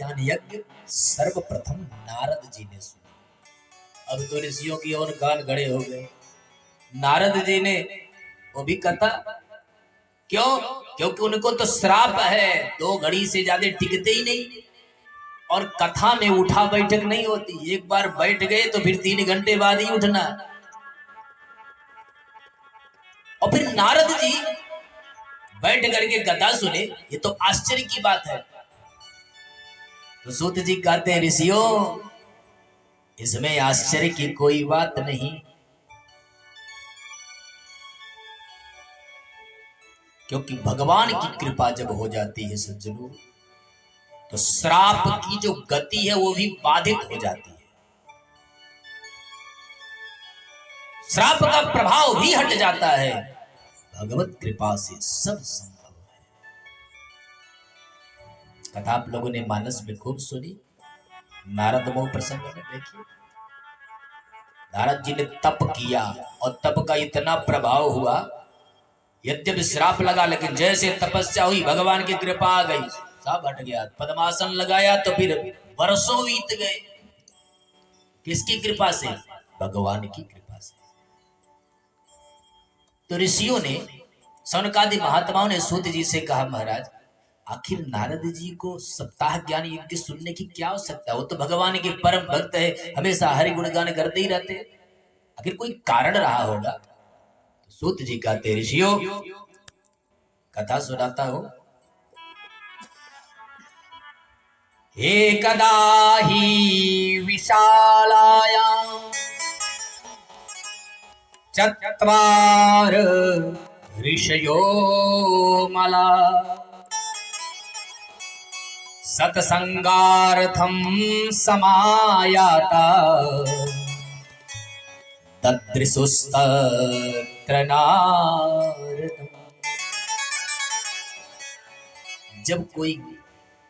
ज्ञान यज्ञ सर्वप्रथम नारद जी ने सुना। अब तो ऋषियों की और कान गड़े हो गए। नारद जी ने वो भी कथा, क्यों? क्योंकि उनको तो श्राप है, 2 घड़ी से ज्यादा टिकते ही नहीं और कथा में उठा बैठक नहीं होती। एक बार बैठ गए तो फिर 3 घंटे बाद ही उठना। और फिर नारद जी बैठ करके कथा सुने, ये तो आश्चर्य की बात है। तो सूत जी कहते हैं, ऋषियों इसमें आश्चर्य की कोई बात नहीं, क्योंकि भगवान की कृपा जब हो जाती है सज्जनों, तो श्राप की जो गति है वो भी बाधित हो जाती है, श्राप का प्रभाव भी हट जाता है। भगवत कृपा से सब संभव है। कथा आप लोगों ने मानस में खूब सुनी। नारद मोह प्रसंग में देखिए, नारद जी ने तप किया और तप का इतना प्रभाव हुआ, यद्यपि श्राप लगा लेकिन जैसे तपस्या हुई भगवान की कृपा आ गई, सब हट गया। पद्मासन लगाया तो फिर वर्षों बीत गए। किसकी कृपा से? भगवान की कृपा से। तो ऋषियों ने, सौनकादि महात्माओं ने सूत जी से कहा, महाराज आखिर नारद जी को सप्ताह ज्ञान यज्ञ सुनने की क्या आवश्यकता है? वो तो भगवान के परम भक्त है, हमेशा हरि गुणगान करते ही रहते हैं, आखिर कोई कारण रहा होगा। तो सूत जी कहते, ऋषियों कथा सुनाता हूं। एकदा ही विशालायां चत्वार ऋषयो मला सत्संगार्थं समायाता तदृशुस्तत्र नारदम्। जब कोई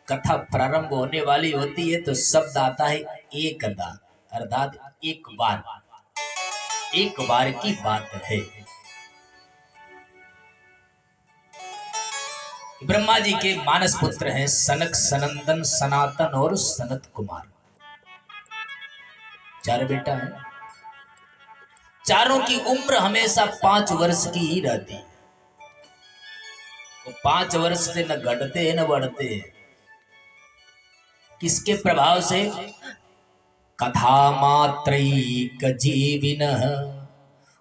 कथा प्रारंभ होने वाली होती है तो शब्द आता है एकदा, अर्थात एक बार, एक बार की बात है। ब्रह्मा जी के मानस पुत्र हैं सनक, सनंदन, सनातन और सनत कुमार। 4 बेटा हैं। चारों की उम्र हमेशा 5 वर्ष की ही रहती है। वो 5 वर्ष से न घटते हैं न बढ़ते हैं। किसके प्रभाव से? कथा मात्रैक जीविनः।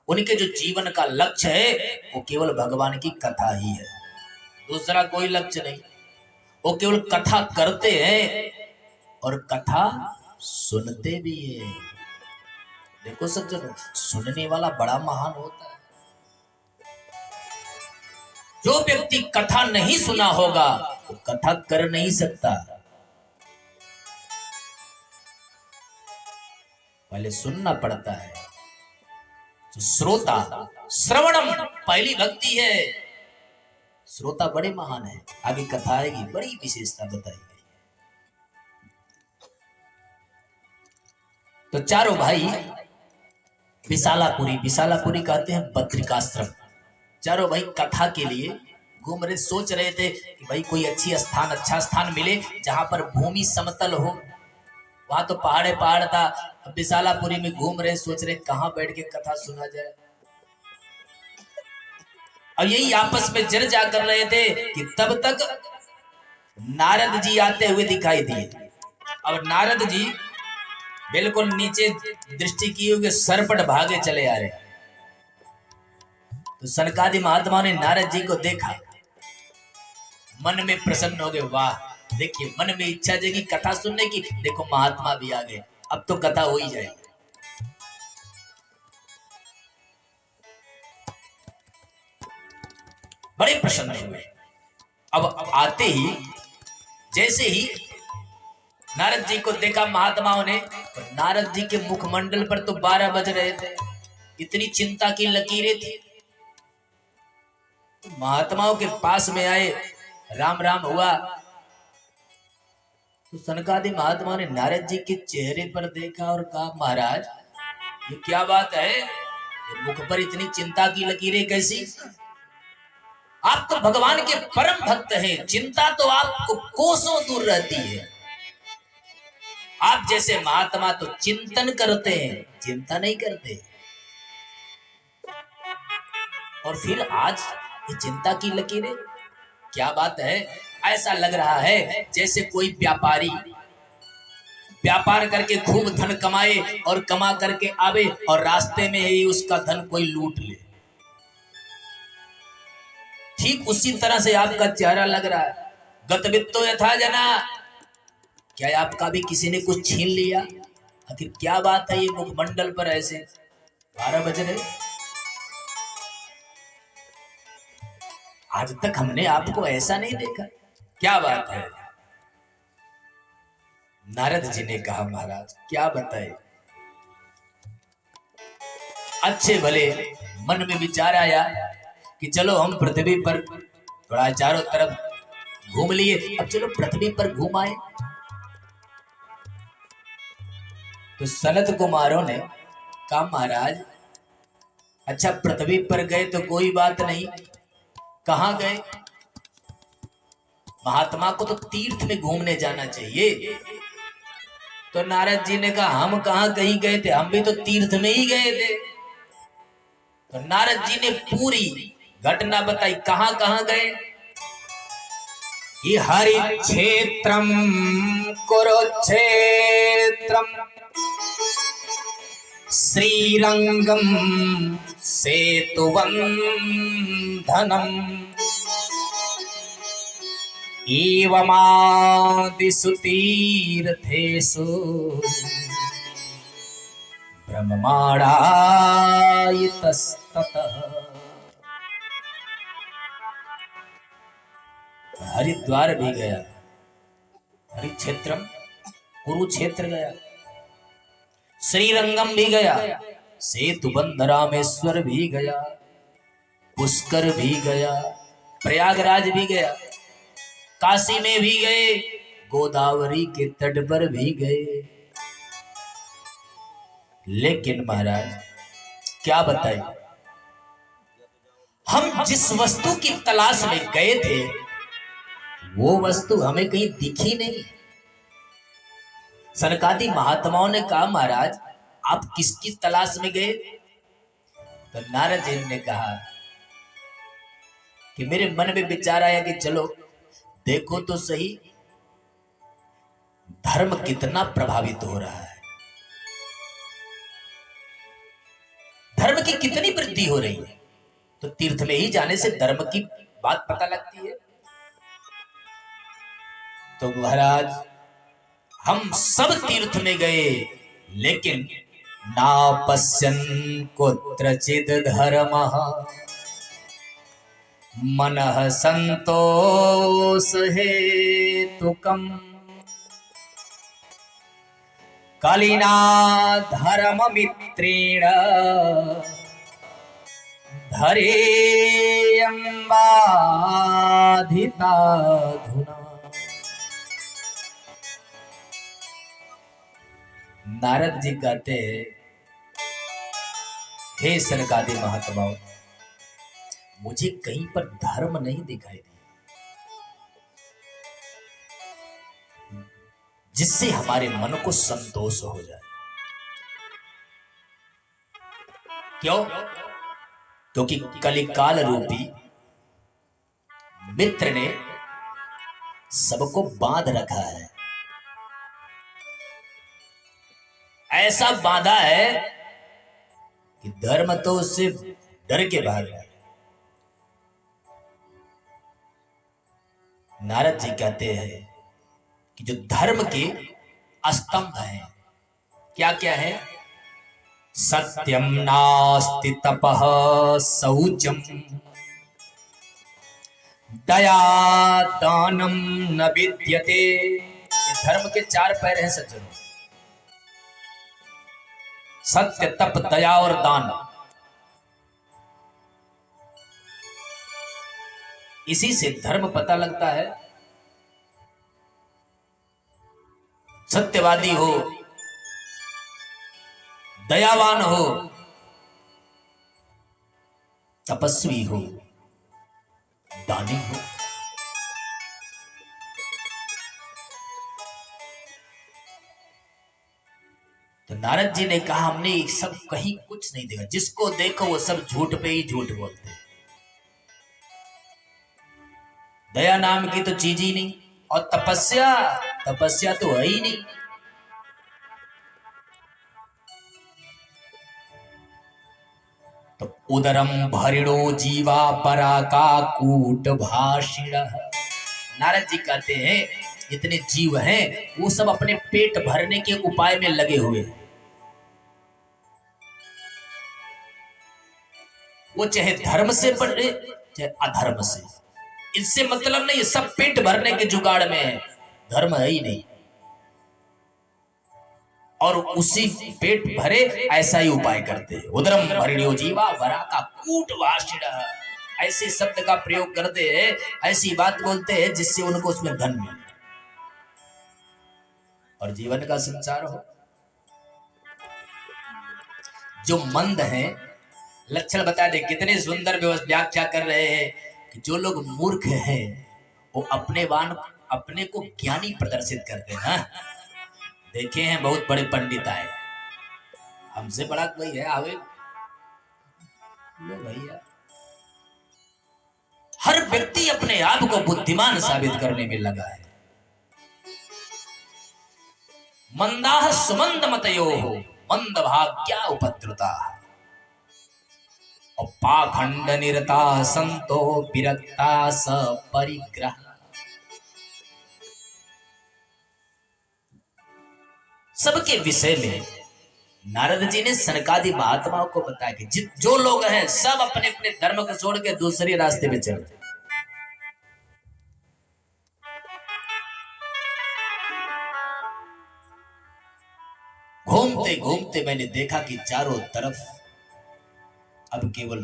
उनके जो जीवन का लक्ष्य है वो केवल भगवान की कथा ही है, दूसरा कोई लक्ष्य नहीं। वो केवल कथा करते हैं और कथा सुनते भी है। देखो सज्जनों, सुनने वाला बड़ा महान होता है। जो व्यक्ति कथा नहीं सुना होगा वो कथा कर नहीं सकता। पहले सुनना पड़ता है। तो श्रोता, श्रवणम पहली भक्ति है। श्रोता बड़े महान है। आगे कथा आएगी, बड़ी विशेषता बताई गई। तो चारों भाई विशालापुरी, विशालापुरी कहते हैं बद्रिकाश्रम। चारों भाई कथा के लिए घूम रहे, सोच रहे थे कि भाई कोई अच्छा स्थान मिले जहां पर भूमि समतल हो। वहां तो पहाड़ था। अब विशालापुरी में घूम रहे, सोच रहे कहां बैठ के कथा सुना जाए। और यही आपस में चर्चा कर रहे थे कि तब तक नारद जी आते हुए दिखाई दिए। और नारद जी बिल्कुल नीचे दृष्टि किए हुए सरपट भागे चले आ रहे। तो सनकादि महात्मा ने नारद जी को देखा, मन में प्रसन्न हो गए। वाह, देखिए मन में इच्छा जगी कथा सुनने की, देखो महात्मा भी आ गए, अब तो कथा हो ही जाएगी। बड़े प्रसन्न हुए। अब आते ही, जैसे ही नारद जी को देखा महात्माओं ने, तो नारद जी के मुखमंडल पर तो 12 बज रहे थे, इतनी चिंता की लकीरें थी। तो महात्माओं के पास में आए, राम राम हुआ। तो सनकादि महात्मा ने नारद जी के चेहरे पर देखा और कहा, महाराज ये क्या बात है, ये मुख पर इतनी चिंता की लकीरें कैसी? आप तो भगवान के परम भक्त हैं, चिंता तो आपको कोसों दूर रहती है। आप जैसे महात्मा तो चिंतन करते हैं, चिंता नहीं करते। और फिर आज ये चिंता की लकीरें, क्या बात है। ऐसा लग रहा है जैसे कोई व्यापारी व्यापार करके खूब धन कमाए और कमा करके आवे और रास्ते में ही उसका धन कोई लूट ले। ठीक उसी तरह से आपका चेहरा लग रहा है। गतवित्तो यथा जना, क्या आपका भी किसी ने कुछ छीन लिया? आखिर क्या बात है ये मुखमंडल पर ऐसे 12 बज रहे? आज तक हमने आपको ऐसा नहीं देखा, क्या बात है। नारद जी ने कहा महाराज क्या बताए। अच्छे भले मन में विचार आया कि चलो हम पृथ्वी पर थोड़ा चारों तरफ घूम लिए, अब चलो पृथ्वी पर घूम आए। तो सनत कुमारों ने कहा महाराज अच्छा पृथ्वी पर गए तो कोई बात नहीं, कहां गए? महात्मा को तो तीर्थ में घूमने जाना चाहिए। तो नारद जी ने कहा हम कहां कहीं गए थे, हम भी तो तीर्थ में ही गए थे। तो नारद जी ने पूरी घटना बताई, कहां कहां गए। ये हरि क्षेत्रम कुरुक्षेत्रम श्रीरंगम सेतुवंधनम एवमादिषु तीर्थेषु ब्रह्मांडायतस्ततः। हरिद्वार भी गया, हरिक्षेत्रम कुरुक्षेत्र गया, श्रीरंगम भी गया, सेतुबंध रामेश्वर भी गया, पुष्कर भी गया, प्रयागराज भी गया, काशी में भी गए, गोदावरी के तट पर भी गए। लेकिन महाराज क्या बताएं, हम जिस वस्तु की तलाश में गए थे वो वस्तु हमें कहीं दिखी नहीं। सनकादि महात्माओं ने कहा महाराज आप किसकी तलाश में गए? तो नारद जी ने कहा कि मेरे मन में विचार आया कि चलो देखो तो सही धर्म कितना प्रभावित हो रहा है, धर्म की कितनी वृद्धि हो रही है। तो तीर्थ में ही जाने से धर्म की बात पता लगती है। तो महाराज हम सब तीर्थ में गए लेकिन ना पश्यन् कुत्रचित् धर्मः मनः संतोष हेतुकम् कलिना धर्ममित्रेण धरेयम्बाधिताधुना। नारद जी कहते हैं हे सनकादि महात्माओं मुझे कहीं पर धर्म नहीं दिखाई दिया जिससे हमारे मन को संतोष हो जाए। क्यों? क्योंकि कलिकाल रूपी मित्र ने सबको बांध रखा है, ऐसा बांधा है कि धर्म तो उससे डर के भाग रहा है। नारद जी कहते हैं कि जो धर्म के स्तंभ हैं क्या क्या है? सत्यम नास्ति तपः शौचम दया दानम न विद्यते। ये धर्म के 4 पैर हैं सज्जनों, सत्य तप दया और दान। इसी से धर्म पता लगता है। सत्यवादी हो, दयावान हो, तपस्वी हो, दानी हो। तो नारद जी ने कहा हमने सब कहीं कुछ नहीं देखा, जिसको देखो वो सब झूठ पे ही झूठ बोलते हैं। दया नाम की तो चीज ही नहीं, और तपस्या तपस्या तो है ही नहीं। तो उदरम भरिणो जीवा परा का कूट भाषिण। नारद जी कहते हैं जितने जीव हैं वो सब अपने पेट भरने के उपाय में लगे हुए हैं। वो चाहे धर्म से बढ़े चाहे अधर्म से, इससे मतलब नहीं, सब पेट भरने के जुगाड़ में है, धर्म है ही नहीं। और उसी पेट भरे ऐसा ही उपाय करते हैं। उदरम भरिणो जीवा वरा का कूट भाषिण, ऐसे शब्द का प्रयोग करते हैं, ऐसी बात बोलते हैं जिससे उनको उसमें धन मिले और जीवन का संचार हो। जो मंद हैं लक्षण बता दे, कितने सुंदर व्याख्या कर रहे हैं कि जो लोग मूर्ख हैं वो अपने को ज्ञानी प्रदर्शित करते हैं। देखे हैं बहुत बड़े पंडित आए, हमसे बड़ा कोई है आवे लो भैया। हर व्यक्ति अपने आप को बुद्धिमान साबित करने में लगा है। मंदाह सुमंद मतयो हो मंद भाग्या उपद्रुता, और पाखंड निरता संतो विरक्ता स परिग्रह। सबके विषय में नारद जी ने सनकादि महात्माओं को बताया कि जो लोग हैं सब अपने अपने धर्म को छोड़ के दूसरे रास्ते पे चल रहे। घूमते घूमते मैंने देखा कि चारों तरफ अब केवल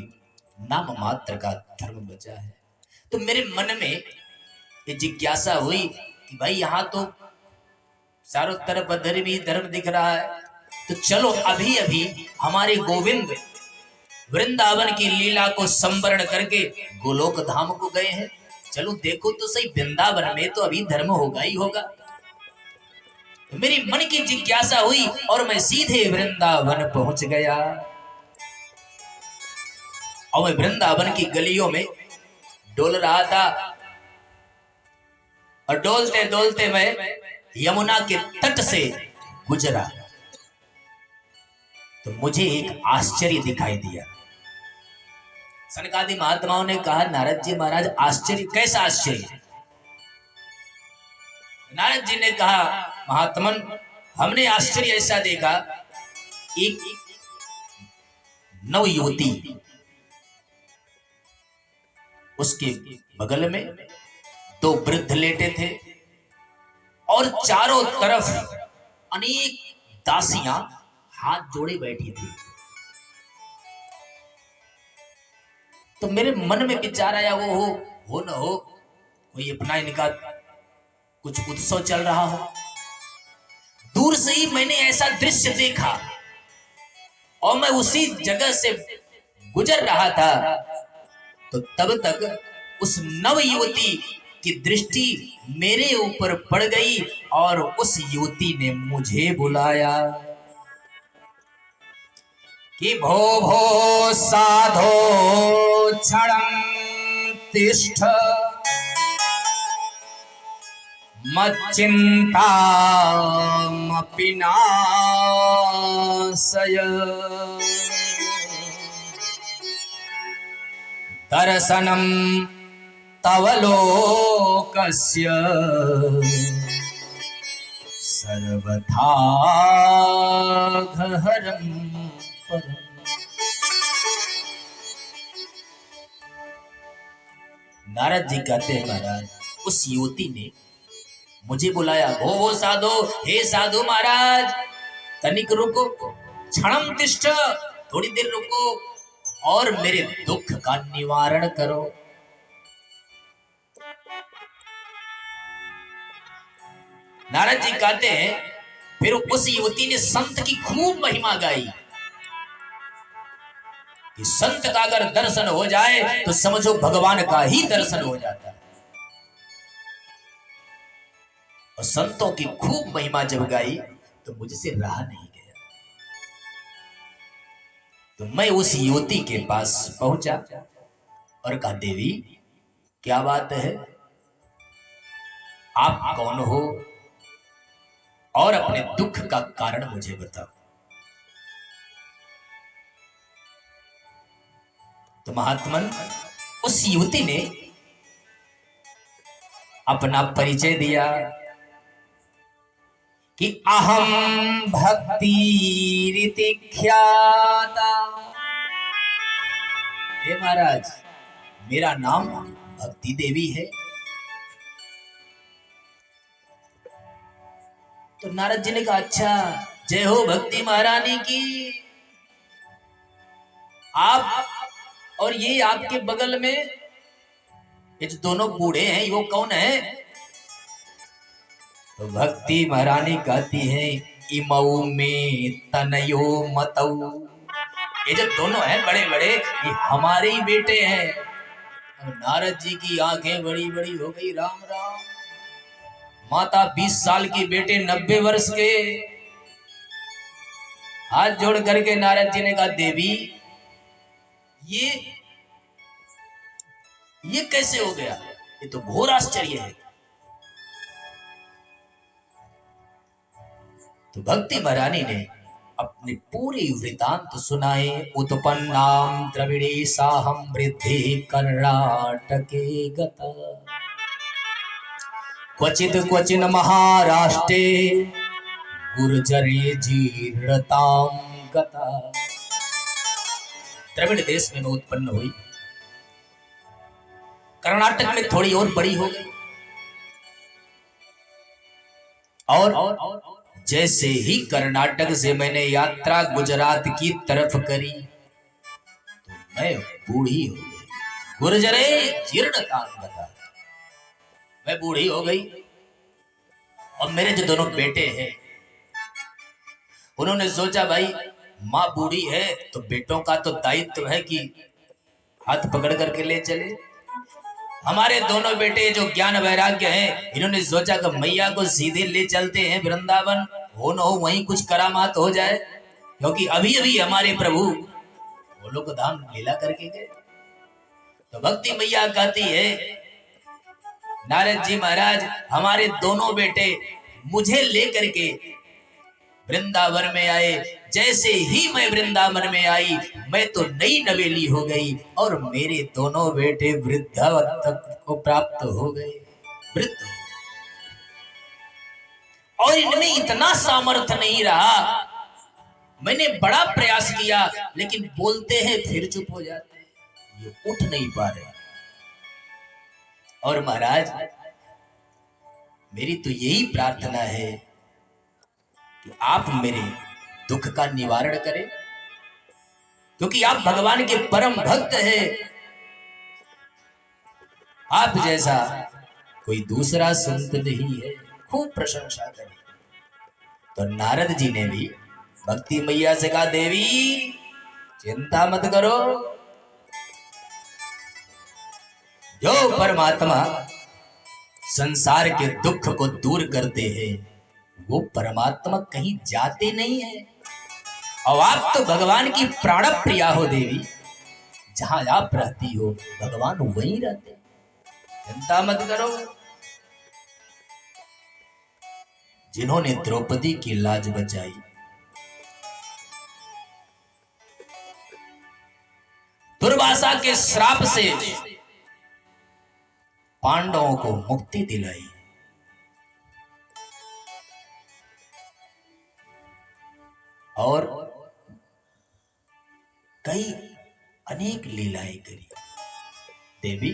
नाम मात्र का धर्म बचा है। तो मेरे मन में ये जिज्ञासा हुई कि भाई यहाँ तो चारों तरफ अधर्म ही धर्म दिख रहा है, तो चलो अभी अभी हमारे गोविंद वृंदावन की लीला को संवरण करके गोलोक धाम को गए हैं, चलो देखो तो सही वृंदावन में तो अभी धर्म होगा ही होगा। तो मेरी मन की जिज्ञासा हुई और मैं सीधे वृंदावन पहुंच गया। और मैं वृंदावन की गलियों में डोल रहा था, और डोलते डोलते मैं यमुना के तट से गुजरा तो मुझे एक आश्चर्य दिखाई दिया। सनकादि महात्माओं ने कहा नारद जी महाराज आश्चर्य, कैसा आश्चर्य? नारद जी ने कहा महात्मन हमने आश्चर्य ऐसा देखा, एक नव युवती, उसके बगल में दो वृद्ध लेटे थे और चारों तरफ अनेक दासियां हाथ जोड़े बैठी थी। तो मेरे मन में विचार आया वो हो न हो कोई अपना इनका कुछ उत्सव चल रहा हो। दूर से ही मैंने ऐसा दृश्य देखा और मैं उसी जगह से गुजर रहा था, तो तब तक उस नव युवती की दृष्टि मेरे ऊपर पड़ गई और उस युवती ने मुझे बुलाया कि भो भो साधो क्षणं तिष्ठ मच्चिन्तामपि नाशय दर्शनं तव लोकस्य सर्वथा घहरं परम्। नारद जी कहते हैं महाराज उस युवती ने मुझे बुलाया, भो साधो, हे साधु महाराज तनिक रुको, क्षणम तिष्ठ, थोड़ी देर रुको और मेरे दुख का निवारण करो। नारद जी कहते हैं फिर उस युवती ने संत की खूब महिमा गाई कि संत का अगर दर्शन हो जाए तो समझो भगवान का ही दर्शन हो जाता है। और संतों की खूब महिमा जब गाई तो मुझसे रहा नहीं गया। तो मैं उस युवती के पास पहुंचा और कहा, देवी क्या बात है, आप कौन हो और अपने दुख का कारण मुझे बताओ। तो महात्मन उस युवती ने अपना परिचय दिया कि अहम भक्ति रीति ख्याता। हे महाराज, मेरा नाम भक्ति देवी है। तो नारद जी ने कहा, अच्छा, जय हो भक्ति महारानी की। आप और ये आपके बगल में ये जो दोनों बूढ़े हैं, वो कौन है? तो भक्ति महारानी कहती है, इमऊ में तनयो मतऊ। ये जो दोनों हैं बड़े बड़े, ये हमारे ही बेटे हैं। और नारद जी की आंखें बड़ी बड़ी हो गई। राम राम। माता 20 साल की, बेटे 90 वर्ष के। हाथ जोड़ करके नारद जी ने कहा, देवी ये कैसे हो गया? ये तो घोर आश्चर्य है। तो भक्ति महारानी ने अपने पूरे वृतांत सुनाए। उत्पन्नाम द्रविड़े साहम वृद्धि कर्णाटके गता, क्वचित क्वचिन महाराष्ट्रे गुर्जरे जीर्णताम गता। द्रविड़ देश में उत्पन्न हुई, कर्नाटक में थोड़ी और बड़ी हो गई। और जैसे ही कर्नाटक से मैंने यात्रा गुजरात की तरफ करी तो मैं बूढ़ी हो गई। गुर्जरे जीर्णताम गता, मैं बूढ़ी हो गई। और मेरे जो दोनों बेटे हैं, उन्होंने सोचा, भाई माँ बूढ़ी है तो बेटों का तो दायित्व है कि हाथ पकड़ करके ले चले। हमारे दोनों बेटे जो ज्ञान वैराग्य हैं, इन्होंने सोचा कि मैया को सीधे ले चलते हैं वृंदावन, हो न हो वहीं कुछ करामात हो जाए, क्योंकि अभी अभी हमारे प्रभु गोलोक धाम लीला करके गए। तो भक्ति मैया कहती है, नारद जी महाराज, हमारे दोनों बेटे मुझे लेकर के वृंदावन में आए। जैसे ही मैं वृंदावन में आई, मैं तो नई नवेली हो गई और मेरे दोनों बेटे वृद्धावस्था को प्राप्त हो गए, वृद्ध। और इनमें इतना सामर्थ्य नहीं रहा। मैंने बड़ा प्रयास किया, लेकिन बोलते हैं फिर चुप हो जाते हैं, ये उठ नहीं पा रहे। और महाराज, मेरी तो यही प्रार्थना है कि आप मेरे दुख का निवारण करें, क्योंकि आप भगवान के परम भक्त हैं। आप जैसा कोई दूसरा संत नहीं है। खूब प्रशंसा करें। तो नारद जी ने भी भक्ति मैया से कहा, देवी चिंता मत करो, जो परमात्मा संसार के दुख को दूर करते हैं, वो परमात्मा कहीं जाते नहीं है। और आप तो भगवान की प्राण प्रिया हो देवी, जहां आप रहती हो भगवान वहीं रहते, चिंता मत करो। जिन्होंने द्रौपदी की लाज बचाई, दुर्वासा के श्राप से पांडवों को मुक्ति दिलाई, और कई अनेक लीलाएं करी, देवी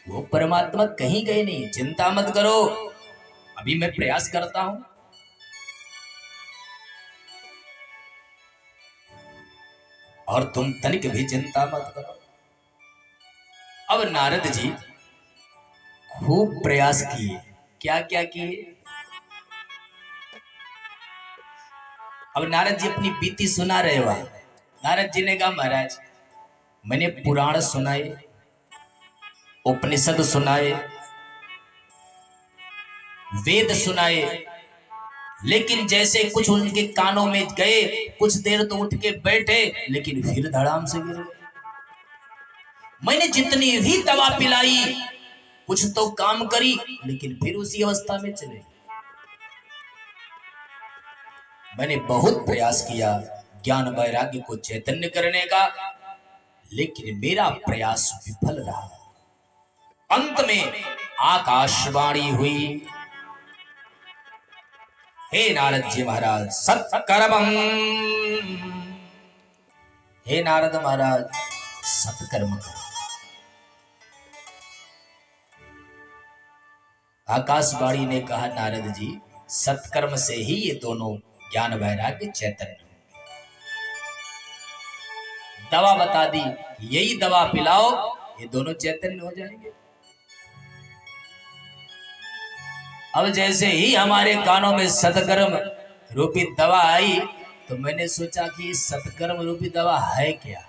वो परमात्मा कहीं गए नहीं, चिंता मत करो, अभी मैं प्रयास करता हूं। और तुम तनिक भी चिंता मत करो। अब नारद जी खूब प्रयास किए। क्या क्या किए? अब नारद जी अपनी बीती सुना रहे। वहां नारद जी ने कहा, महाराज मैंने पुराण सुनाए, उपनिषद सुनाए, वेद सुनाए, लेकिन जैसे कुछ उनके कानों में गए, कुछ देर तो उठ के बैठे, लेकिन फिर धड़ाम से गिर गए। मैंने जितनी भी दवा पिलाई, कुछ तो काम करी, लेकिन फिर उसी अवस्था में चले। मैंने बहुत प्रयास किया ज्ञान वैराग्य को चैतन्य करने का, लेकिन मेरा प्रयास विफल रहा। अंत में आकाशवाणी हुई, हे नारद जी महाराज सत्कर्मं, हे नारद महाराज सत्कर्म करो। आकाशवाणी ने कहा, नारद जी सत्कर्म से ही ये दोनों ज्ञान वैराग्य चैतन्य। दवा बता दी, यही दवा पिलाओ, ये दोनों चैतन्य हो जाएंगे। अब जैसे ही हमारे कानों में सत्कर्म रूपी दवा आई, तो मैंने सोचा कि सत्कर्म रूपी दवा है क्या।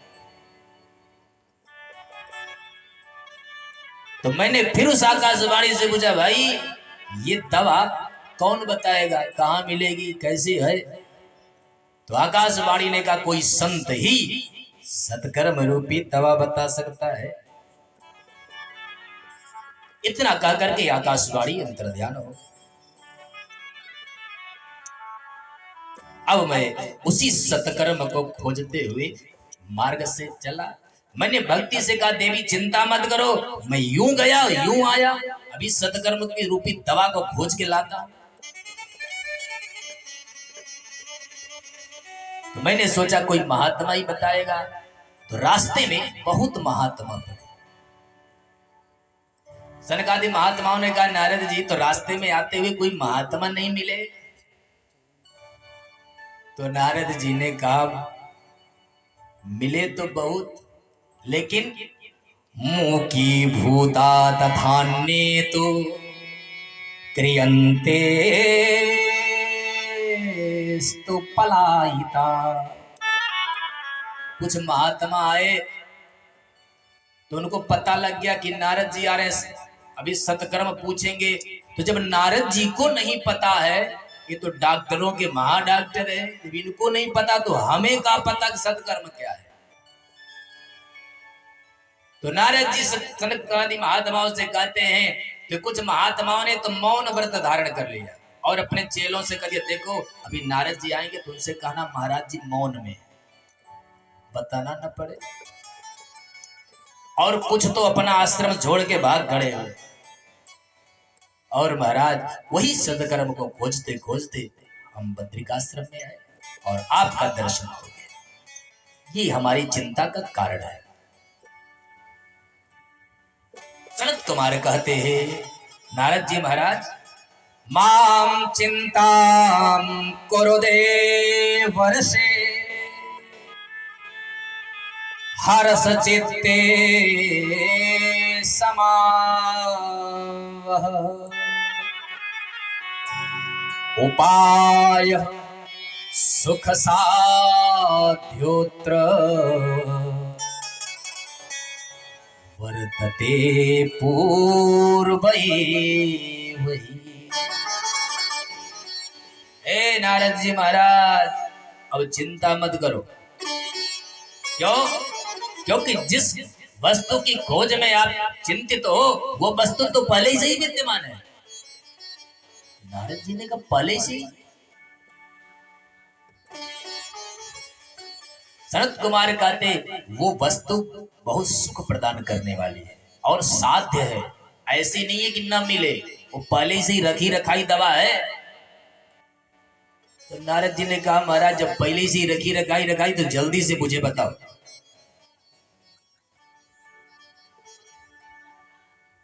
तो मैंने फिर उस आकाशवाणी से पूछा, भाई ये दवा कौन बताएगा, कहां मिलेगी, कैसी है। तो आकाशवाणी ने कहा, कोई संत ही सत्कर्म रूपी दवा बता सकता है। इतना कह करके आकाशवाणी अंतर्ध्यान हो। अब मैं उसी सत्कर्म को खोजते हुए मार्ग से चला। मैंने भक्ति से कहा, देवी चिंता मत करो, मैं यूं गया यूं आया, अभी सत्कर्म की रूपी दवा को खोज के लाता। तो मैंने सोचा कोई महात्मा ही बताएगा। तो रास्ते में बहुत महात्मा पड़े। सनकादि महात्माओं ने कहा, नारद जी तो रास्ते में आते हुए कोई महात्मा नहीं मिले। तो नारद जी ने कहा, मिले तो बहुत, लेकिन मुंह की भूता तथान्ये तो क्रियन्ते स्तु पलायिता। कुछ महात्मा आए तो उनको पता लग गया कि नारद जी आ रहे, अभी सत्कर्म पूछेंगे। तो जब नारद जी को नहीं पता है, ये तो डॉक्टरों के महाडॉक्टर है, जब इनको नहीं पता तो हमें क्या पता कि सत्कर्म क्या है। तो नारद जी सनकादि महात्माओं से कहते हैं कि कुछ महात्माओं ने तो मौन व्रत धारण कर लिया और अपने चेलों से कह दिया, देखो अभी नारद जी आएंगे तो उनसे कहना महाराज जी मौन में, बताना न पड़े। और कुछ तो अपना आश्रम छोड़ के भाग खड़े हुए। और महाराज वही सदकर्म को खोजते खोजते हम बद्रिकाश्रम में आए और आपका दर्शन हो गया। ये हमारी चिंता का कारण है। सनत कुमार कहते हैं, नारद जी महाराज माम चिंताम कुरुदे वर्षे हर्ष चित्ते समावह उपाय सुख साध्योत्र वर्तते पूर्वैव। हे नारद जी महाराज, अब चिंता मत करो। क्यों? क्योंकि जिस वस्तु की खोज में आप चिंतित हो, वो वस्तु तो पहले से ही विद्यमान है। नारद जी ने कहा पहले से ही। सनत कुमार कहते, वो वस्तु बहुत सुख प्रदान करने वाली है और साध्य है, ऐसी नहीं है कि न मिले, वो पहले से ही रखी रखाई दवा है। तो नारद जी ने कहा महाराज जब पहले से ही रखी रखाई तो जल्दी से मुझे बताओ।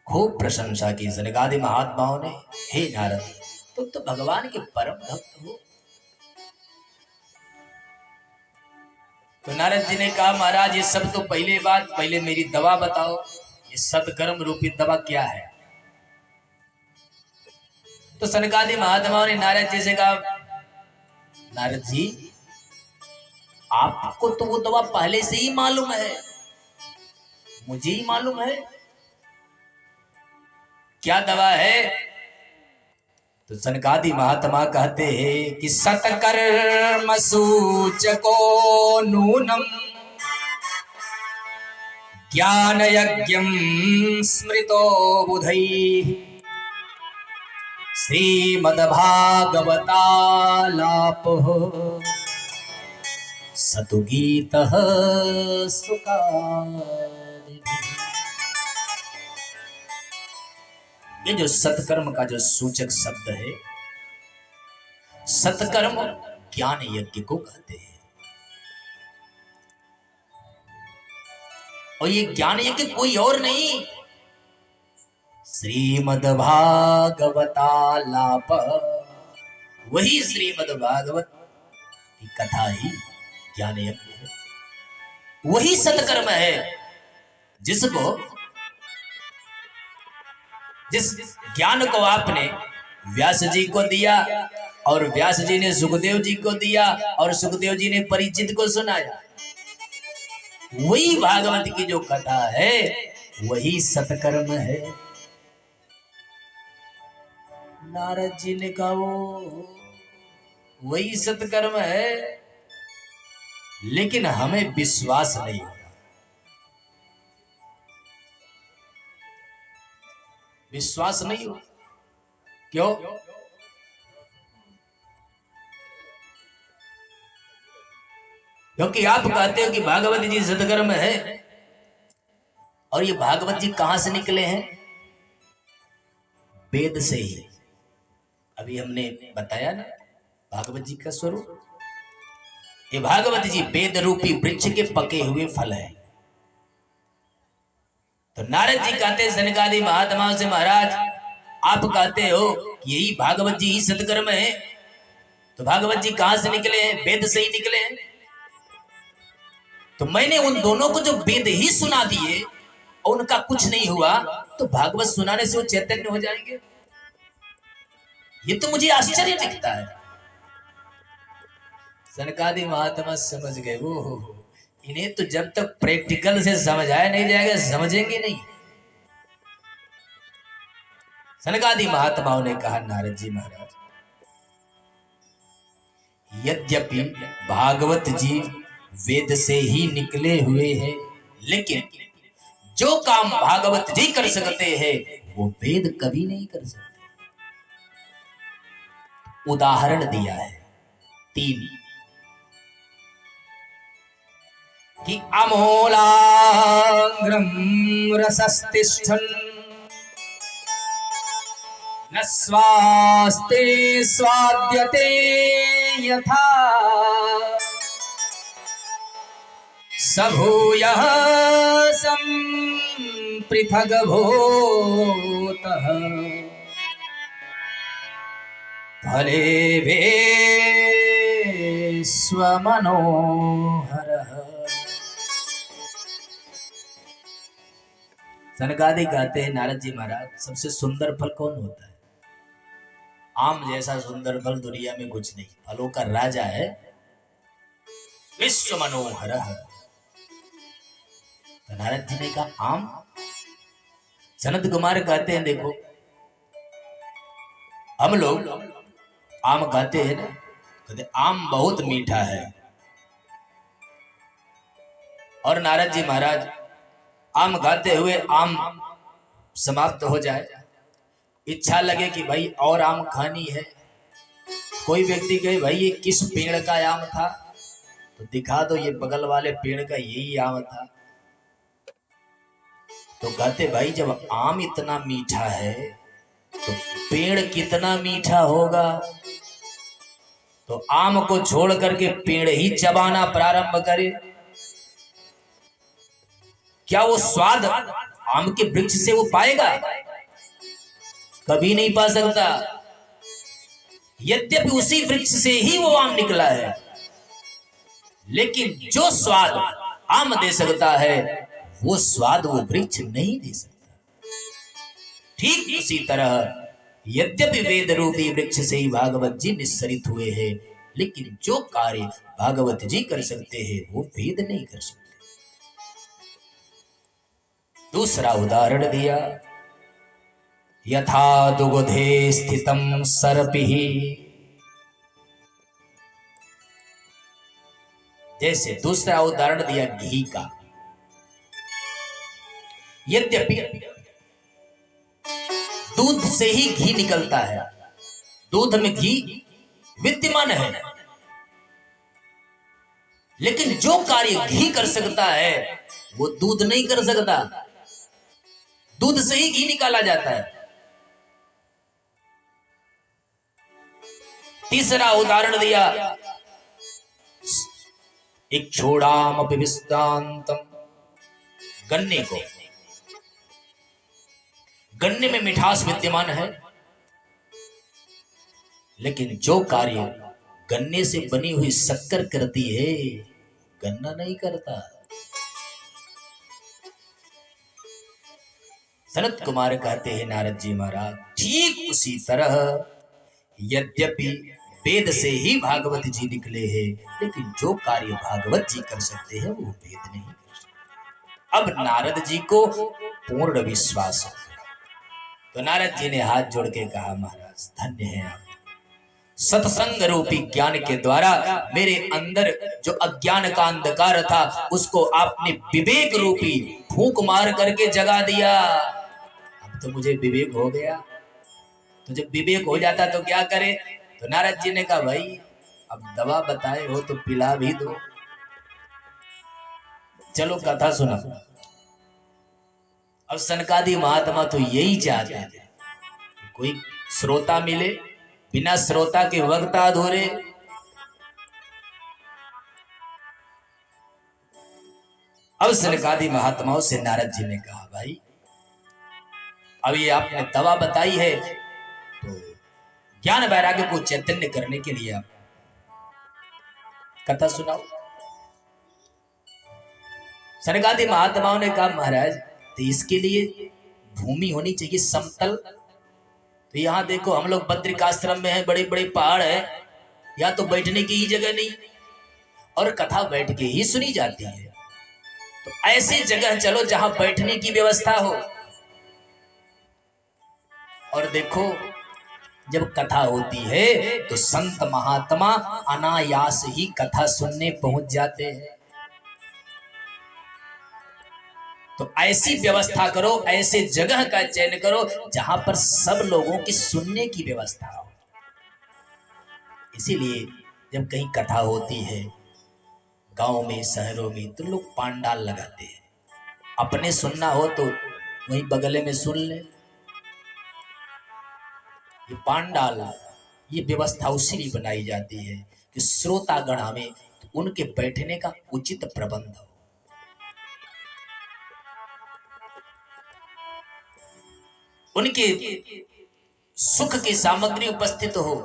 खूब प्रशंसा की सनकादि महात्माओं ने। हे नारद, तुम तो भगवान के परम भक्त हो। तो नारद जी ने कहा महाराज ये सब तो पहले बात, पहले मेरी दवा बताओ, ये सत्कर्म रूपी दवा क्या है। तो सनकादि महात्माओं ने नारद जी से कहा, नारद जी आपको तो वो दवा पहले से ही मालूम है, मुझे ही मालूम है। क्या दवा है? तो सनकादि महात्मा कहते हैं कि सतकर्म सूचको नूनम ज्ञान यज्ञम स्मृतो बुधै श्रीमद्भागवतालापः सतुगीतः सुकादिभिः। ये जो सत्कर्म का जो सूचक शब्द है, सत्कर्म ज्ञान यज्ञ को कहते हैं। और ये ज्ञान यज्ञ कोई और नहीं, श्रीमद्भागवतालाप, वही श्रीमद्भागवत की कथा ही ज्ञान यज्ञ है। वही सत्कर्म है जिस ज्ञान को आपने व्यास जी को दिया और व्यास जी ने सुखदेव जी को दिया और सुखदेव जी ने परीक्षित को सुनाया। वही भागवत की जो कथा है वही सत्कर्म है। नारद जी ने कहा वही सत्कर्म है, लेकिन हमें विश्वास नहीं हो रहा। विश्वास नहीं हो, क्यों? क्योंकि आप कहते हो कि भागवत जी सत्कर्म है, और ये भागवत जी कहां से निकले हैं? वेद से ही। अभी हमने बताया ना भागवत जी का स्वरूप। ये भागवत जी वेद रूपी वृक्ष के पके हुए फल है। तो नारद जी कहते हैं सनकादि महात्माओं से, महाराज आप कहते हो कि यही भागवत जी ही सत्कर्म है, तो भागवत जी कहां से निकले हैं? वेद से ही निकले हैं। तो मैंने उन दोनों को जो वेद ही सुना दिए और उनका कुछ नहीं हुआ, तो भागवत सुनाने से वो चैतन्य हो जाएंगे? ये तो मुझे आश्चर्य दिखता है। सनकादि महात्मा समझ गए, वो इन्हें तो जब तक प्रैक्टिकल से समझाया नहीं जाएगा समझेंगे नहीं। सनकादि महात्माओं ने कहा, नारद जी महाराज, यद्यपि भागवत जी वेद से ही निकले हुए हैं, लेकिन जो काम भागवत जी कर सकते हैं वो वेद कभी नहीं कर सकते। उदाहरण दिया है 3 कि अमूलाग्रम रसस्तिष्ठन् न स्वास्ते स्वाद्यते यथा सभूयः संपृथग्भूतः फले स्वमनोहरः। सनकादि कहते हैं, नारद जी महाराज, सबसे सुंदर फल कौन होता है? आम जैसा सुंदर फल दुनिया में कुछ नहीं। फलों का राजा है विश्व मनोहरः। तो नारद जी ने कहा आम? सनत कुमार कहते हैं, देखो हम लोग आम खाते हैं ना, कहते आम बहुत मीठा है। और नारद जी महाराज आम खाते हुए आम समाप्त हो जाए, इच्छा लगे कि भाई और आम खानी है। कोई व्यक्ति कहे भाई ये किस पेड़ का आम था, तो दिखा दो ये बगल वाले पेड़ का यही आम था। तो कहते भाई जब आम इतना मीठा है तो पेड़ कितना मीठा होगा। तो आम को छोड़ करके पेड़ ही चबाना प्रारंभ करे, क्या वो स्वाद आम के वृक्ष से वो पाएगा? कभी नहीं पा सकता। यद्यपि उसी वृक्ष से ही वो आम निकला है, लेकिन जो स्वाद आम दे सकता है वो स्वाद वो वृक्ष नहीं दे सकता। ठीक उसी तरह यद्यपि वेद रूपी वृक्ष से ही भागवत जी निस्सरित हुए हैं, लेकिन जो कार्य भागवत जी कर सकते हैं वो वेद नहीं कर सकते। दूसरा उदाहरण दिया, यथा दुग्धे स्थितम सर्पिः, जैसे दूसरा उदाहरण दिया घी का। यद्यपि दूध से ही घी निकलता है, दूध में घी विद्यमान है, लेकिन जो कार्य घी कर सकता है वो दूध नहीं कर सकता। दूध से ही घी निकाला जाता है। तीसरा उदाहरण दिया, इक्षोणामपि विस्तान्तम, गन्ने को, गन्ने में मिठास विद्यमान है, लेकिन जो कार्य गन्ने से बनी हुई शक्कर करती है गन्ना नहीं करता। सनत कुमार कहते हैं नारद जी महाराज, ठीक उसी तरह यद्यपि वेद से ही भागवत जी निकले हैं, लेकिन जो कार्य भागवत जी कर सकते हैं वो वेद नहीं कर सकते। अब नारद जी को पूर्ण विश्वास हो गया, तो नारद जी ने हाथ जोड़ के कहा, महाराज धन्य है आप, सत्संग रूपी ज्ञान के द्वारा मेरे अंदर जो अज्ञान का अंधकार था उसको आपने विवेक रूपी फूंक मार करके जगा दिया। अब तो मुझे विवेक हो गया। तो जब विवेक हो जाता तो क्या करे? तो नारद जी ने कहा, भाई अब दवा बताए हो तो पिला भी दो, चलो कथा सुना। अब सनकादि महात्मा तो यही चाहते थे, कोई श्रोता मिले, बिना श्रोता के वक्ता अधूरे। अब सनकादि महात्माओं से नारद जी ने कहा, भाई अब ये आपने दवा बताई है तो ज्ञान वैराग्य को चैतन्य करने के लिए आप कथा सुनाओ। सनकादि महात्माओं ने कहा, महाराज तो इसके लिए भूमि होनी चाहिए समतल। तो यहां देखो हम लोग बद्रिकाश्रम में हैं, बड़े बड़े पहाड़ है, या तो बैठने की ही जगह नहीं और कथा बैठ के ही सुनी जाती है। तो ऐसी जगह चलो जहां बैठने की व्यवस्था हो। और देखो जब कथा होती है तो संत महात्मा अनायास ही कथा सुनने पहुंच जाते हैं। तो ऐसी व्यवस्था करो, ऐसे जगह का चयन करो जहां पर सब लोगों की सुनने की व्यवस्था हो। इसीलिए जब कहीं कथा होती है गांव में, शहरों में, तो लोग पांडाल लगाते हैं। अपने सुनना हो तो वहीं बगले में सुन ले। ये पांडाल, ये व्यवस्था उसीलिए बनाई जाती है कि श्रोतागण हमें उनके बैठने का उचित प्रबंध हो। उनके सुख की सामग्री उपस्थित हो।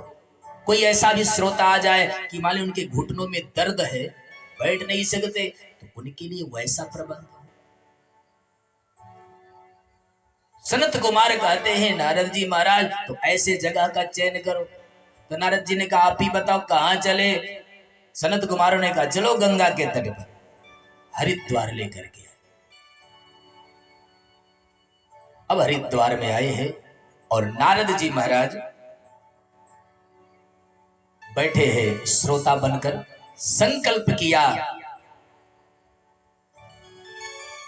कोई ऐसा भी श्रोता आ जाए कि मान ली उनके घुटनों में दर्द है, बैठ नहीं सकते, तो उनके लिए वैसा प्रबंध हो। सनत कुमार कहते हैं, नारद जी महाराज तो ऐसे जगह का चयन करो। तो नारद जी ने कहा, आप ही बताओ कहां चले? सनत कुमारों ने कहा, चलो गंगा के तट पर, हरिद्वार लेकर के। अब हरिद्वार में आए हैं और नारद जी महाराज बैठे हैं श्रोता बनकर। संकल्प किया,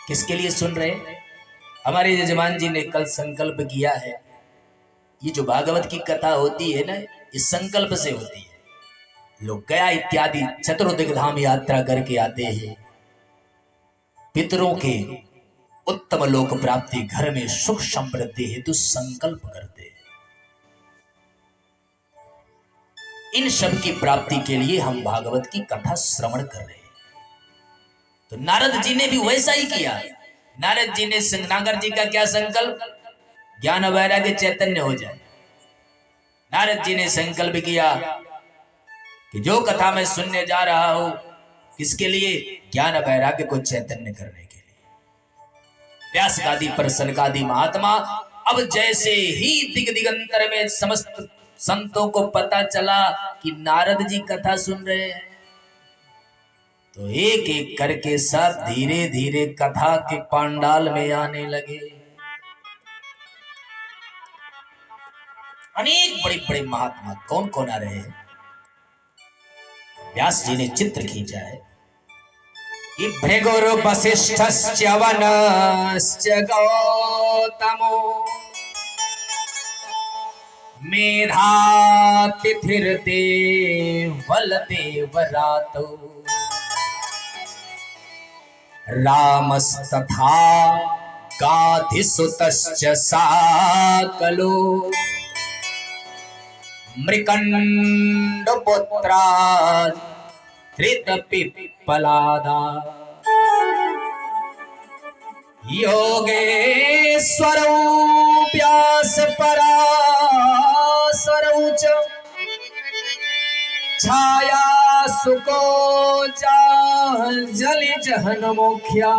किसके लिए सुन रहे हैं? हमारे यजमान जी ने कल संकल्प किया है, ये जो भागवत की कथा होती है ना, इस संकल्प से होती है। लोग गया इत्यादि चतुर्दिग धाम यात्रा करके आते हैं, पितरों के उत्तम लोक प्राप्ति, घर में सुख समृद्धि हेतु संकल्प करते हैं। इन सब की प्राप्ति के लिए हम भागवत की कथा श्रवण कर रहे हैं। तो नारद जी ने भी वैसा ही किया। नारद जी ने नागर जी का क्या संकल्प? ज्ञान वैराग्य चैतन्य हो जाए। नारद जी ने संकल्प किया कि जो कथा मैं सुनने जा रहा हूं, किसके लिए? ज्ञान वैराग्य को चैतन्य करने के लिए। व्यास गादी पर सनकादि महात्मा, अब जैसे ही दिग दिगंतर में समस्त संतों को पता चला कि नारद जी कथा सुन रहे हैं, तो एक एक करके सब धीरे धीरे कथा के पांडाल में आने लगे। अनेक बड़े बड़े महात्मा कौन कौन आ रहे हैं। व्यास जी ने चित्र खींचा है कि भृगुरु वसिष्ठश्च वनश्च गौतमो मेधातिथिर्देवलदेवरातो रामस्तथा गाधिसुतश्च साकलो मृकण्डपुत्रा धृतपिप्पलादा योगेश्वरौ व्यासपराशरौ च छायासुको जलिजहनमुख्या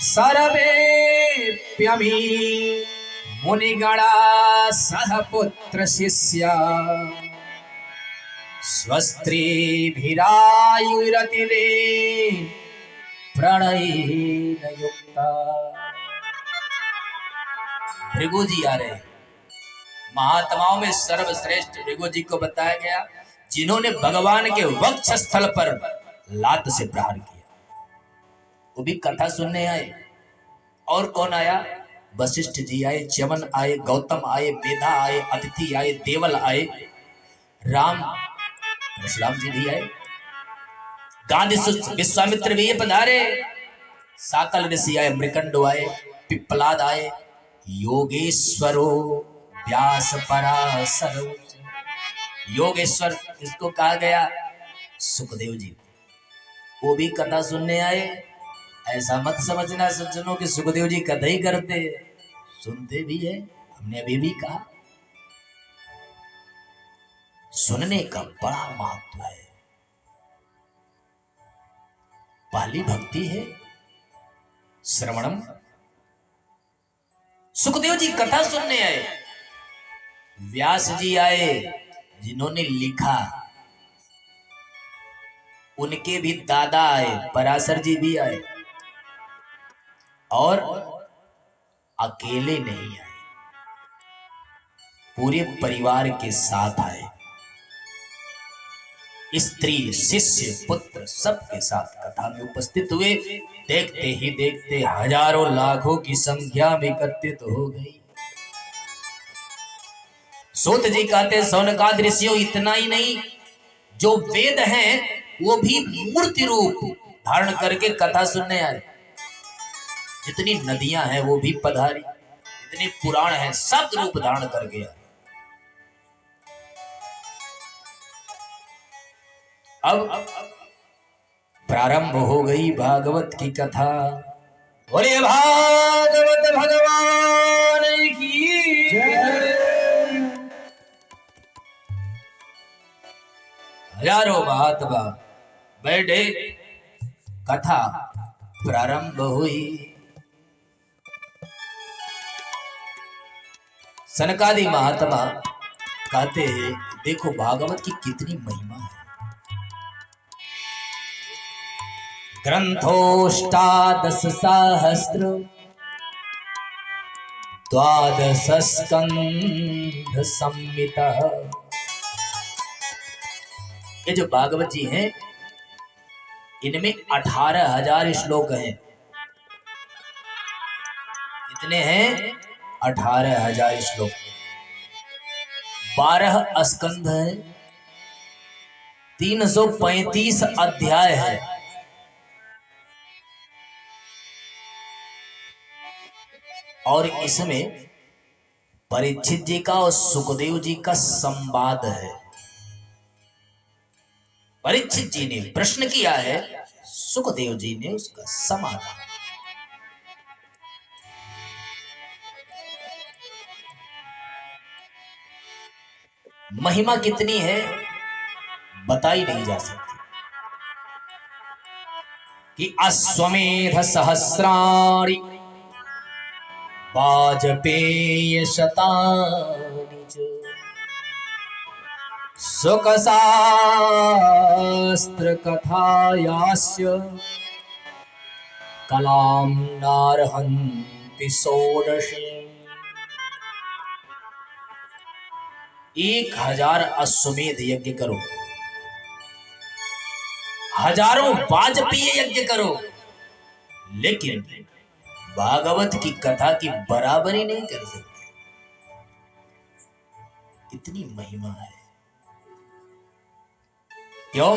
सर्वेऽप्यमी मुनिगणा सह पुत्र शिष्या स्वस्त्रीभिरायुरतिरे प्रणयेन युक्ता। भृगु जी आ रहे, महात्माओं में सर्वश्रेष्ठ भृगु जी को बताया गया जिन्होंने भगवान के वक्ष स्थल पर लात से प्रहार किया, वो भी कथा सुनने आए। और कौन आया? वशिष्ठ जी आए, च्यवन आए, गौतम आए, मेधा आए, अतिथि आए, देवल आए, राम परशुराम जी भी आए, गांधी विश्वामित्र भी पधारे, साकल ऋषि आए, मृकंडो आए, पिप्पलाद आए, योगेश्वरो व्यास पराशरो। योगेश्वर इसको कहा गया सुखदेव जी, वो भी कथा सुनने आए। ऐसा मत समझना सज्जनों कि सुखदेव जी कथा ही करते, सुनते भी है। हमने अभी भी कहा सुनने का बड़ा महत्व है। पहली भक्ति है श्रवणम। सुखदेव जी कथा सुनने आए, व्यास जी आए जिन्होंने लिखा, उनके भी दादा आए, पराशर जी भी आए, और अकेले नहीं आए, पूरे परिवार के साथ आए, स्त्री शिष्य पुत्र सबके साथ कथा में उपस्थित हुए। देखते ही देखते हजारों लाखों की संख्या में एकत्रित हो गई। सूत जी कहते सौनकादि ऋषियों इतना ही नहीं, जो वेद हैं वो भी मूर्ति रूप धारण करके कथा सुनने आए। जितनी नदियां हैं वो भी पधारी, जितने पुराण हैं सब रूप धारण करके आए। अब प्रारंभ हो गई भागवत की कथा। बोले भागवत भगवान की जय। हजारों महात्मा बैठे, कथा प्रारंभ हुई। सनकादि महात्मा कहते हैं देखो भागवत की कितनी महिमा है। ग्रंथोष्टादश सहस्र द्वादश स्कंध संहिता। ये जो भागवत जी हैं इनमें 18,000 श्लोक हैं। कितने हैं? 18,000 श्लोक, 12 स्कंध है, 335 अध्याय है। और इसमें परीक्षित जी का और सुखदेव जी का संवाद है। परीक्षित जी ने प्रश्न किया है, सुखदेव जी ने उसका समाधान। महिमा कितनी है बताई नहीं जा सकती। कि अश्वमेध सहस्राणि वाजपेय शतानि च सुखशास्त्र कथायास्य कलां नार्हन्ति षोडशी। 1000 अश्वमेध यज्ञ करो, हजारों वाजपेय यज्ञ करो, लेकिन भागवत की कथा की बराबरी नहीं कर सकते। इतनी महिमा है। क्यों?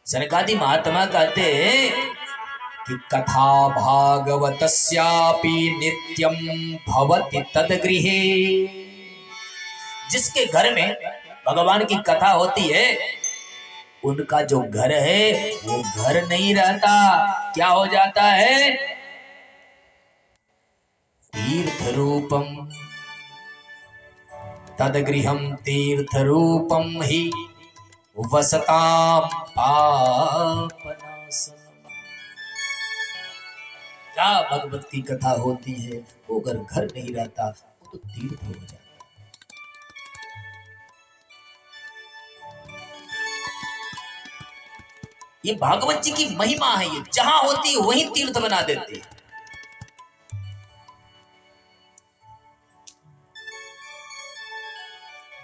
सनकादि महात्मा कहते हैं कि कथा भागवतस्यापि नित्यम भवति तद्गृहे। जिसके घर में भगवान की कथा होती है, उनका जो घर है वो घर नहीं रहता, क्या हो जाता है? तीर्थ रूपम तद्गृहम तीर्थ रूपम ही वसताम पापनाशनम। क्या भगवत की कथा होती है, वो अगर घर नहीं रहता वो तो तीर्थ हो जाता। ये भागवत जी की महिमा है। ये जहां होती है वहीं तीर्थ बना देती है।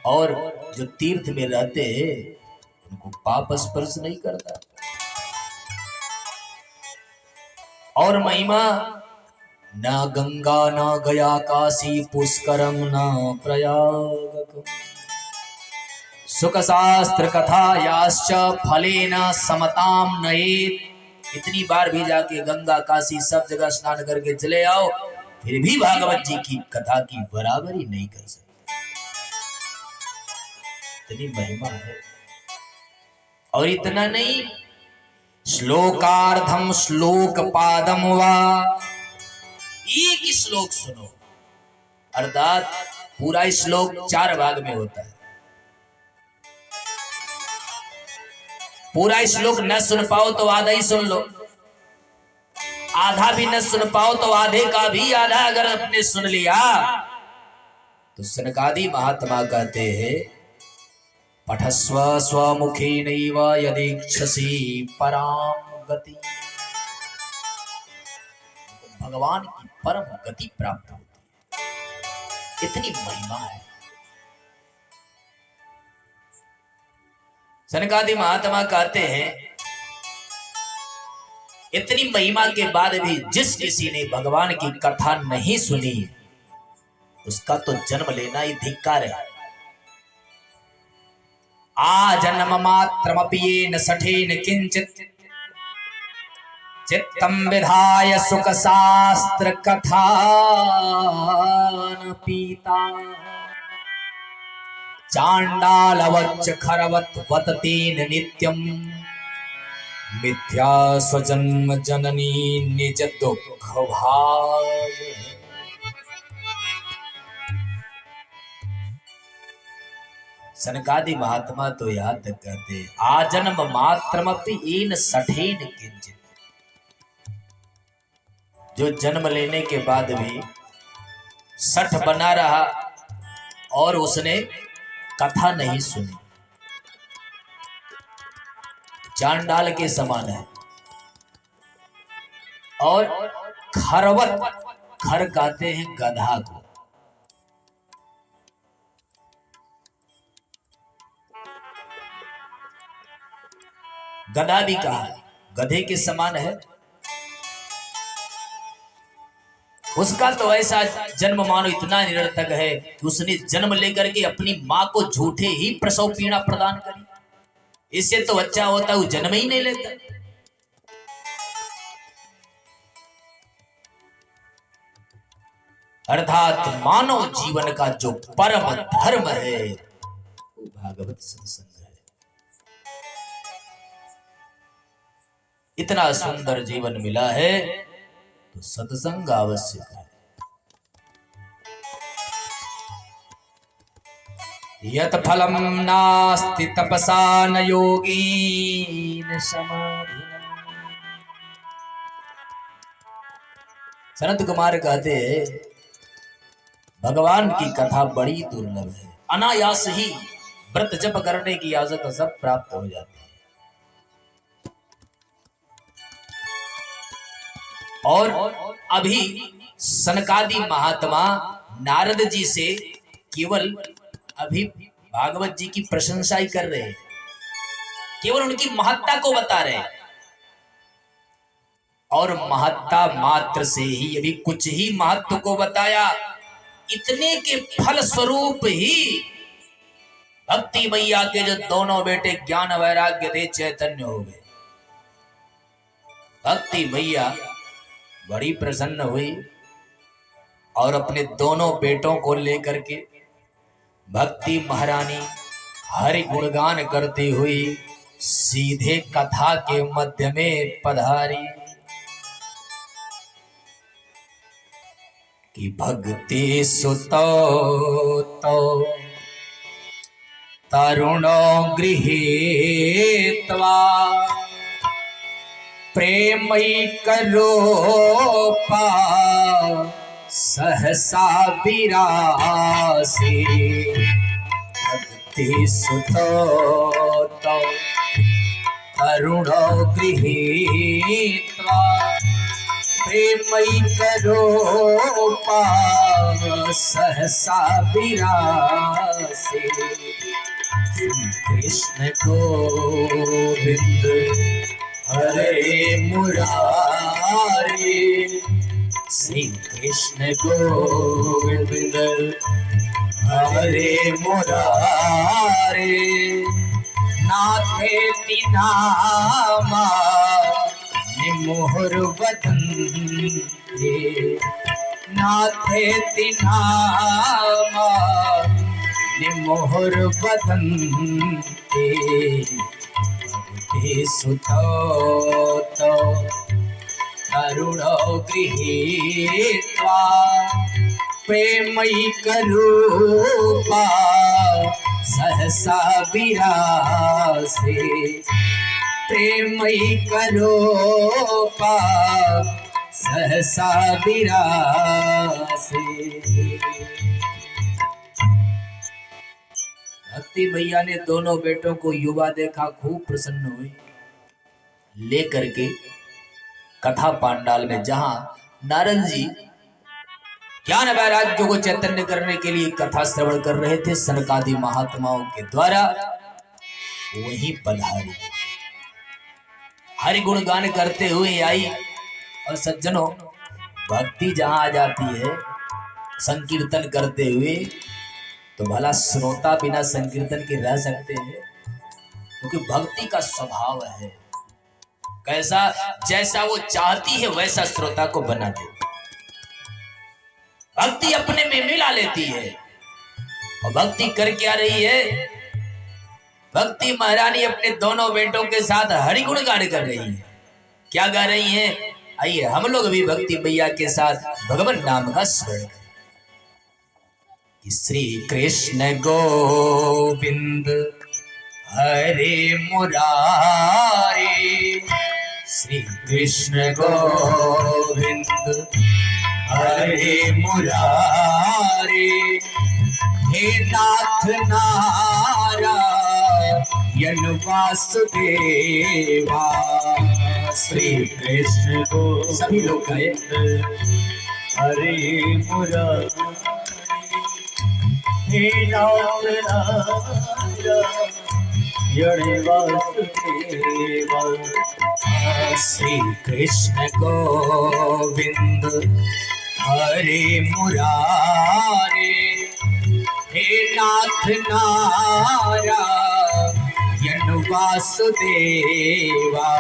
और जो तीर्थ में रहते हैं उनको पाप स्पर्श नहीं करता। और महिमा, ना गंगा ना गया काशी पुष्करम ना प्रयाग, सुख शास्त्र कथा याश्च फलेन समताम नयेत। इतनी बार भी जाके गंगा काशी सब जगह स्नान करके चले आओ, फिर भी भागवत जी की कथा की बराबरी नहीं कर सकते। इतनी महिमा है। और इतना नहीं, श्लोकार्धम श्लोक पादम वा, एक ही श्लोक सुनो, अर्थात पूरा श्लोक 4 भाग में होता है। पूरा श्लोक न सुन पाओ तो आधा ही सुन लो, आधा भी न सुन पाओ तो आधे का भी आधा अगर अपने सुन लिया तो सनकादि महात्मा कहते हैं, पठस्व स्वमुखेनैव यदीक्षसि पराम गति। भगवान की परम गति प्राप्त होती है। इतनी महिमा है। सनकादि महात्मा कहते हैं, इतनी महिमा के बाद भी जिस किसी ने भगवान की कथा नहीं सुनी उसका तो जन्म लेना ही धिक्कार है। आ जन्म मात्रमपि येन सठेन किंचित चित्तम विधाय सुख शास्त्र कथा पीता, चांडालवच्च खरवत वततेन नित्यम, मिथ्या स्वजन्म जननी निज दुख भाग। सनकादि महात्मा तो यहाँ तक कहते, आजन्म मात्रमपि येन सठेन किंचित। जो जन्म लेने के बाद भी सठ बना रहा और उसने कथा नहीं सुनी, चांडाल के समान है। और खरवत, खर कहते हैं गधा को, गधा भी कहा गधे के समान है। उसका तो ऐसा जन्म मानो इतना निरर्थक है कि उसने जन्म लेकर के अपनी मां को झूठे ही प्रसव पीड़ा प्रदान करी। इससे तो अच्छा होता वो जन्म ही नहीं लेता। अर्थात मानव जीवन का जो परम धर्म है वो भागवत सत्संग है। इतना सुंदर जीवन मिला है तो सत्संग आवश्यक है। यत फलम नास्ति तपसा न योगीन समाधिना। सनत कुमार कहते हैं, भगवान की कथा बड़ी दुर्लभ है। अनायास ही व्रत जप करने की आदत सब प्राप्त हो जाती है। और अभी सनकादि महात्मा नारद जी से केवल अभी भागवत जी की प्रशंसा ही कर रहे हैं, केवल उनकी महत्ता को बता रहे हैं। और महत्ता मात्र से ही, अभी कुछ ही महत्व को बताया, इतने के फल स्वरूप ही भक्ति मैया के जो दोनों बेटे ज्ञान वैराग्य थे चैतन्य हो गए। भक्ति मैया बड़ी प्रसन्न हुई और अपने दोनों बेटों को लेकर के भक्ति महारानी हरि गुणगान करती हुई सीधे कथा के मध्य में पधारी कि भक्ति सुतो तो तरुणो गृहीत्वा प्रेमैकरूपा सहसा विरासी। भक्ति सुतो तो तरुणो गृहीत्वा प्रेमैकरूपा सहसा विरासी। कृष्ण गोविंद हरे मुरारी, श्री कृष्ण गोविंद हरे मुरारी। नाथे नामा निमोहर वदन्ते, नाथे नामा निमोहर वदन्ते। भक्ति सुतो तो तरुणो गृहीत्वा प्रेमैकरूपा सहसा विरासी। प्रेमैकरूपा सहसा विरासी। भक्ति मैया ने दोनों बेटों को युवा देखा, खूब प्रसन्न हुई, लेकर के कथा पांडाल में जहां नारद जी ज्ञान वैराग्य को चैतन्य करने के लिए कथा श्रवण कर रहे थे सनकादि महात्माओं के द्वारा, वही पधारी हरि गुणगान करते हुए आई। और सज्जनों, भक्ति जहां आ जाती है संकीर्तन करते हुए, तो भला श्रोता बिना संकीर्तन के रह सकते हैं? क्योंकि भक्ति का स्वभाव है कैसा, जैसा वो चाहती है वैसा श्रोता को बना देती। भक्ति अपने में मिला लेती है। और भक्ति कर क्या रही है? भक्ति महारानी अपने दोनों बेटों के साथ हरि गुण गान कर रही है। क्या गा रही है? आइए हम लोग भी भक्ति मैया के साथ भगवान नाम का स्मरण करें। श्री कृष्ण गोविंद हरे मुरारी, श्री कृष्ण गोविंद हरे मुरारी। हे नाथ नारायण वासुदेवा, श्री कृष्ण को सभी लोग कहे हरे मुरारी। हे नाथ नारायण वासुदेवा, श्री कृष्ण गोविंद हरे मुरारी। हे नाथ नारायण वासुदेवा,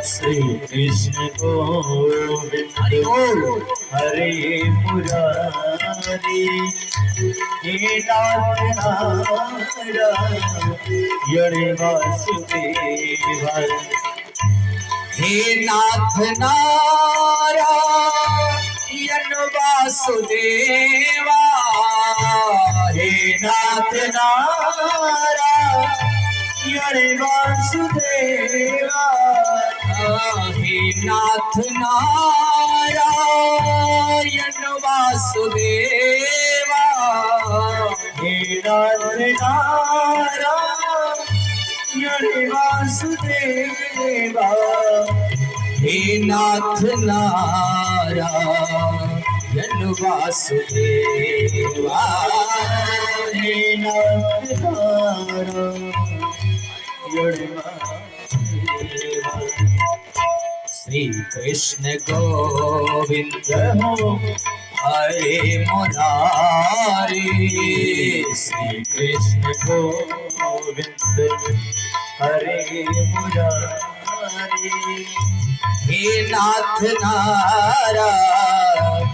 श्री कृष्ण गोविंद हरे मुरारी। हे नाथ नारायण वासुदेवा, हे नाथ नारायण वासुदेवा, हे नाथ नारायण वासुदेवा, हे नाथ नारायण वासुदेवा, हे नाथ नारायण वासुदेवा, हे नाथ नारायण यन वासुदेवा हे नाथ नारायण श्री कृष्ण गोविंद हो हरे मुरारी श्री कृष्ण गोविंद हरे मुरारी हे नाथ नारायण